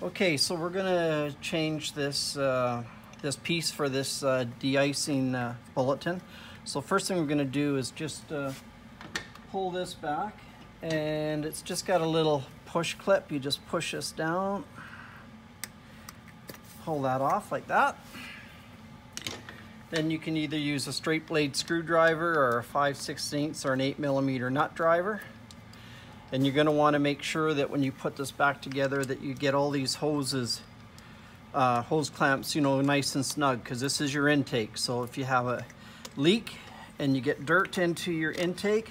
Okay, so we're gonna change this this piece for this de-icing bulletin. So first thing we're gonna do is just pull this back, and it's just got a little push clip. You just push this down, pull that off like that. Then you can either use a straight blade screwdriver or a 5/16 or an 8mm nut driver. And you're going to want to make sure that when you put this back together that you get all these hoses, hose clamps, you know, nice and snug, because this is your intake. So if you have a leak and you get dirt into your intake,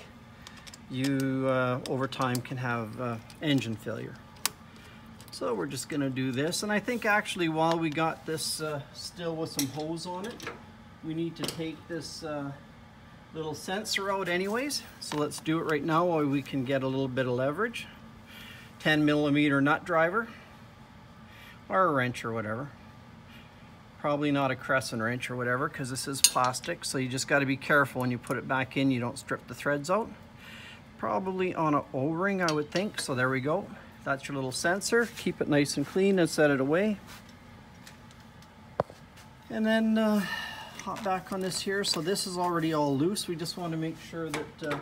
you over time can have engine failure. So we're just going to do this, and I think actually while we got this still with some hose on it, we need to take this little sensor out anyways. So let's do it right now while we can get a little bit of leverage. 10mm nut driver or a wrench or whatever. Probably not a crescent wrench or whatever, because this is plastic, so you just got to be careful when you put it back in, you don't strip the threads out. Probably on an O-ring, I would think. So there we go. That's your little sensor. Keep it nice and clean and set it away. And then hop back on this here. So this is already all loose. We just want to make sure that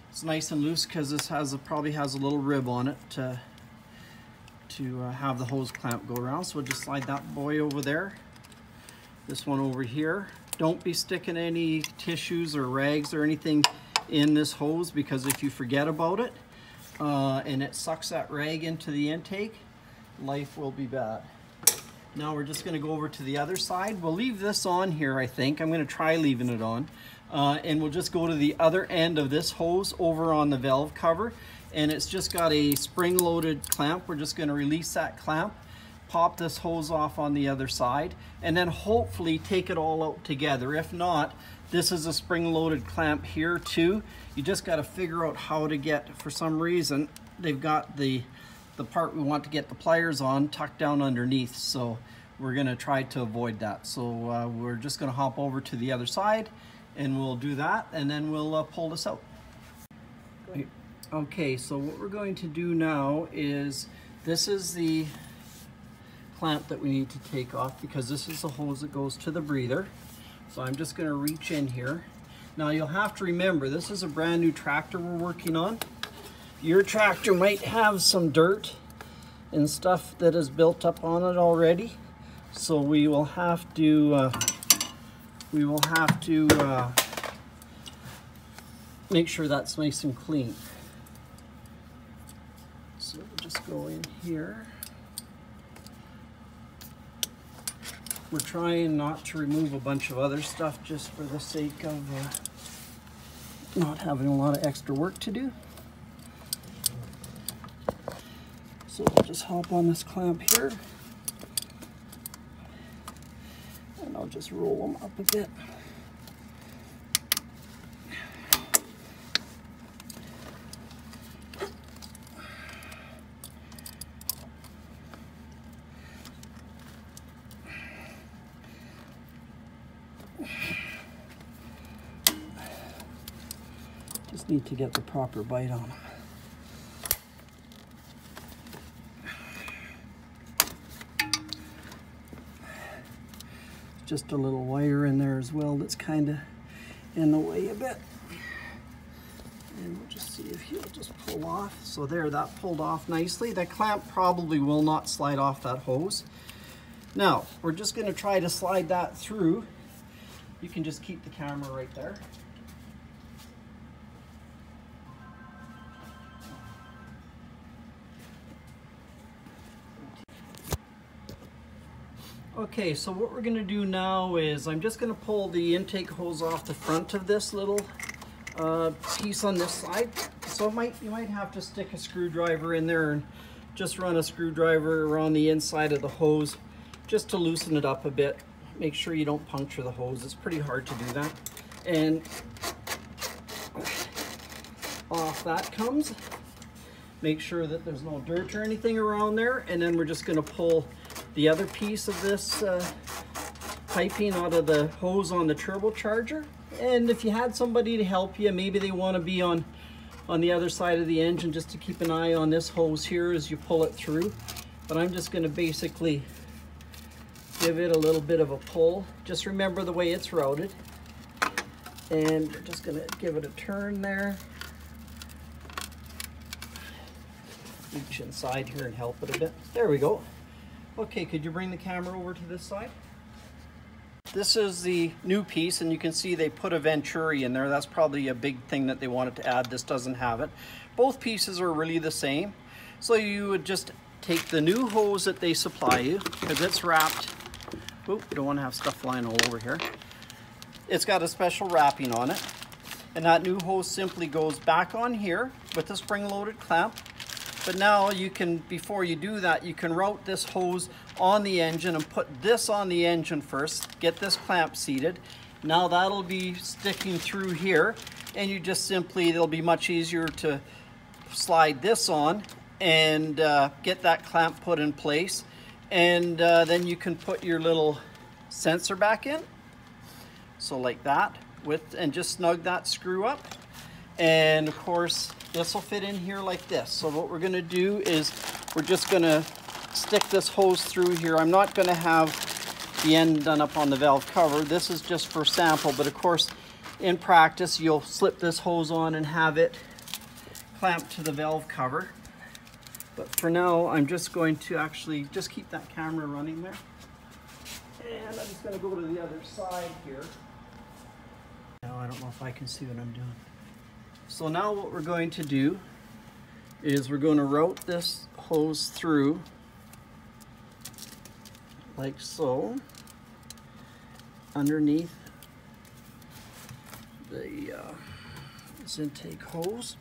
it's nice and loose, because this probably has a little rib on it to have the hose clamp go around. So we'll just slide that boy over there. This one over here. Don't be sticking any tissues or rags or anything in this hose, because if you forget about it and it sucks that rag into the intake, life will be bad. Now we're just going to go over to the other side. We'll leave this on here, I think. I'm going to try leaving it on. And we'll just go to the other end of this hose over on the valve cover. And it's just got a spring-loaded clamp. We're just going to release that clamp, pop this hose off on the other side, and then hopefully take it all out together. If not, this is a spring-loaded clamp here too. You just got to figure out how to get, for some reason, they've got the part we want to get the pliers on tucked down underneath, so we're going to try to avoid that. So we're just going to hop over to the other side and we'll do that, and then we'll pull this out. Okay, so what we're going to do now is, this is the clamp that we need to take off, because this is the hose that goes to the breather. So I'm just going to reach in here. Now you'll have to remember, this is a brand new tractor we're working on. Your tractor might have some dirt and stuff that is built up on it already, so we will have to make sure that's nice and clean. So we'll just go in here. We're trying not to remove a bunch of other stuff just for the sake of not having a lot of extra work to do. So we'll just hop on this clamp here, and I'll just roll them up a bit. Just need to get the proper bite on them. Just a little wire in there as well that's kind of in the way a bit. And we'll just see if he'll just pull off. So there, that pulled off nicely. That clamp probably will not slide off that hose. Now, we're just going to try to slide that through. You can just keep the camera right there. Okay, so what we're going to do now is I'm just going to pull the intake hose off the front of this little piece on this side. So you might have to stick a screwdriver in there and just run a screwdriver around the inside of the hose just to loosen it up a bit. Make sure you don't puncture the hose. It's pretty hard to do that. And off that comes. Make sure that there's no dirt or anything around there, and then we're just going to pull the other piece of this piping out of the hose on the turbocharger. And if you had somebody to help you, maybe they want to be on the other side of the engine, just to keep an eye on this hose here as you pull it through. but I'm just going to basically give it a little bit of a pull. Just remember the way it's routed. And we're just going to give it a turn there. Reach inside here and help it a bit. There we go. Okay, could you bring the camera over to this side? This is the new piece, and you can see they put a Venturi in there. That's probably a big thing that they wanted to add. This doesn't have it. Both pieces are really the same. So you would just take the new hose that they supply you, because it's wrapped. Oop, you don't want to have stuff flying all over here. It's got a special wrapping on it. And that new hose simply goes back on here with a spring-loaded clamp. But now you can, before you do that, you can route this hose on the engine and put this on the engine first, get this clamp seated. Now that'll be sticking through here, and you just simply, it'll be much easier to slide this on and get that clamp put in place. And then you can put your little sensor back in. So like that, and just snug that screw up. And of course, this will fit in here like this. So what we're gonna do is we're just gonna stick this hose through here. I'm not gonna have the end done up on the valve cover. This is just for sample, but of course, in practice, you'll slip this hose on and have it clamped to the valve cover. But for now, I'm just going to actually just keep that camera running there. And I'm just gonna go to the other side here. Now, I don't know if I can see what I'm doing. So now what we're going to do is we're going to route this hose through like so underneath the this intake hose.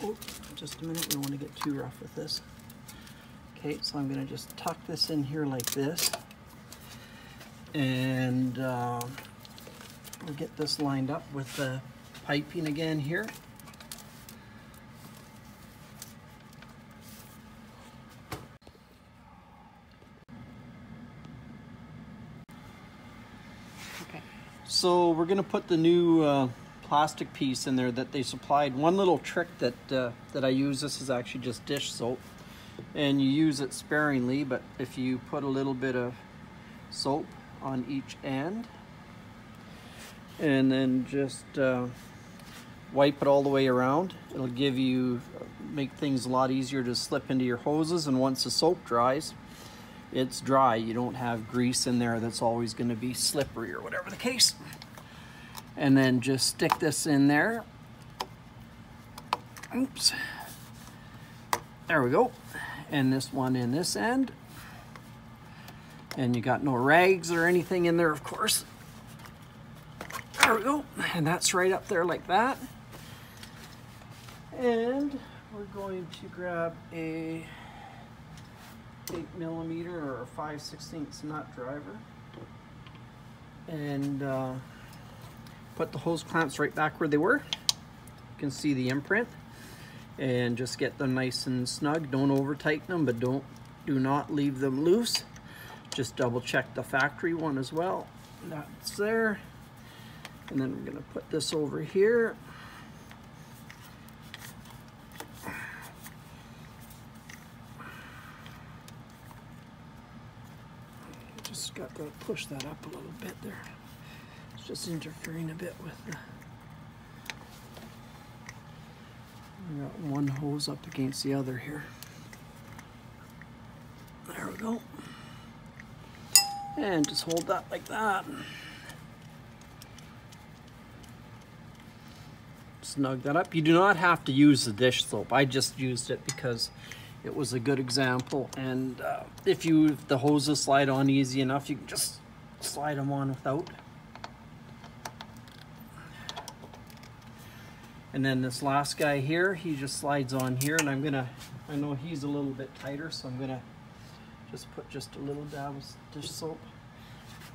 Oh, just a minute, we don't want to get too rough with this. Okay, so I'm going to just tuck this in here like this, and we'll get this lined up with the piping again here. Okay. So we're going to put the new plastic piece in there that they supplied. One little trick that that I use, this is actually just dish soap, and you use it sparingly, but if you put a little bit of soap on each end and then just wipe it all the way around, it'll give you, make things a lot easier to slip into your hoses. And once the soap dries, it's dry. You don't have grease in there that's always going to be slippery or whatever the case. And then just stick this in there. Oops. There we go. And this one in this end. And you got no rags or anything in there, of course. There we go. And that's right up there like that. And we're going to grab a 8mm or a 5/16 nut driver and put the hose clamps right back where they were. You can see the imprint, and just get them nice and snug. Don't over tighten them, but do not leave them loose. Just double check the factory one as well. That's there. And then we're going to put this over here. Just got to push that up a little bit there. It's just interfering a bit with the... We got one hose up against the other here. There we go. And just hold that like that. Snug that up. You do not have to use the dish soap. I just used it because it was a good example. And if the hoses slide on easy enough, you can just slide them on without. And then this last guy here, he just slides on here, and I know he's a little bit tighter, so I'm gonna just put just a little dab of dish soap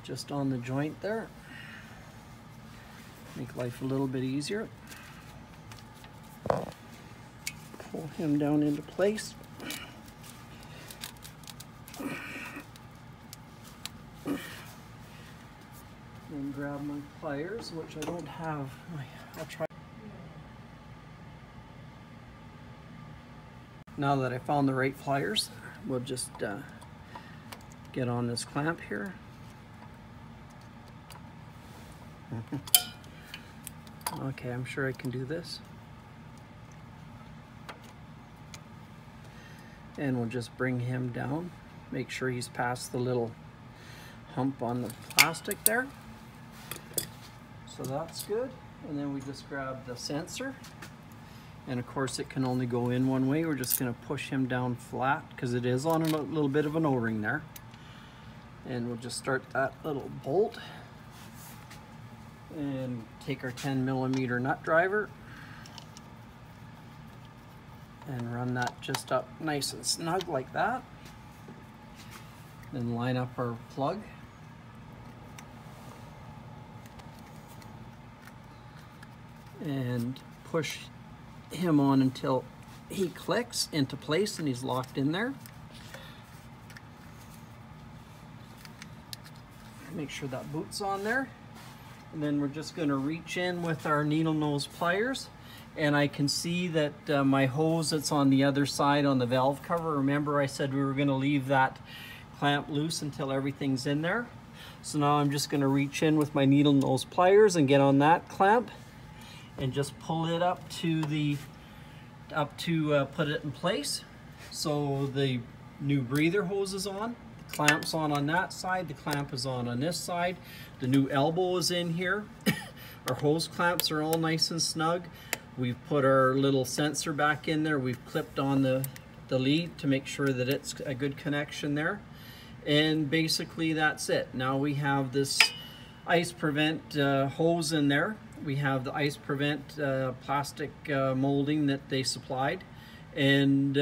just on the joint there. Make life a little bit easier. Pull him down into place. And grab my pliers, which I don't have. I'll try. Now that I found the right pliers, we'll just get on this clamp here. Okay, I'm sure I can do this. And we'll just bring him down. Make sure he's past the little hump on the plastic there. So that's good. And then we just grab the sensor. And of course it can only go in one way. We're just gonna push him down flat because it is on a little bit of an O-ring there. And we'll just start that little bolt and take our 10mm nut driver and run that just up nice and snug like that. Then line up our plug. And push him on until he clicks into place and he's locked in there. Make sure that boot's on there. And then we're just going to reach in with our needle nose pliers. And I can see that my hose that's on the other side on the valve cover, remember I said we were going to leave that clamp loose until everything's in there. So now I'm just going to reach in with my needle nose pliers and get on that clamp and just pull it up to put it in place. So the new breather hose is on, the clamp's on that side, the clamp is on this side, the new elbow is in here. Our hose clamps are all nice and snug. We've put our little sensor back in there. We've clipped on the lead to make sure that it's a good connection there. And basically that's it. Now we have this ice prevent hose in there. We have the ice prevent plastic molding that they supplied, and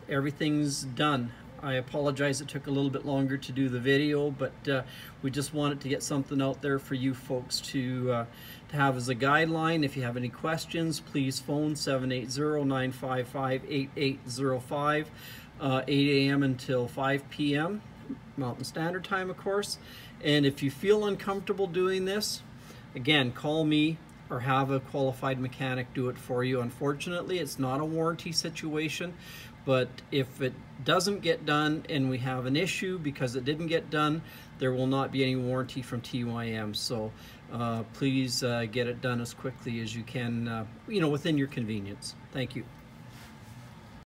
everything's done. I apologize it took a little bit longer to do the video, but we just wanted to get something out there for you folks to have as a guideline. If you have any questions, please phone 780-955-8805, 8 a.m. until 5 p.m. Mountain Standard Time, of course. And if you feel uncomfortable doing this, again, call me or have a qualified mechanic do it for you. Unfortunately, it's not a warranty situation, but if it doesn't get done and we have an issue because it didn't get done, there will not be any warranty from TYM. So please get it done as quickly as you can, within your convenience. Thank you.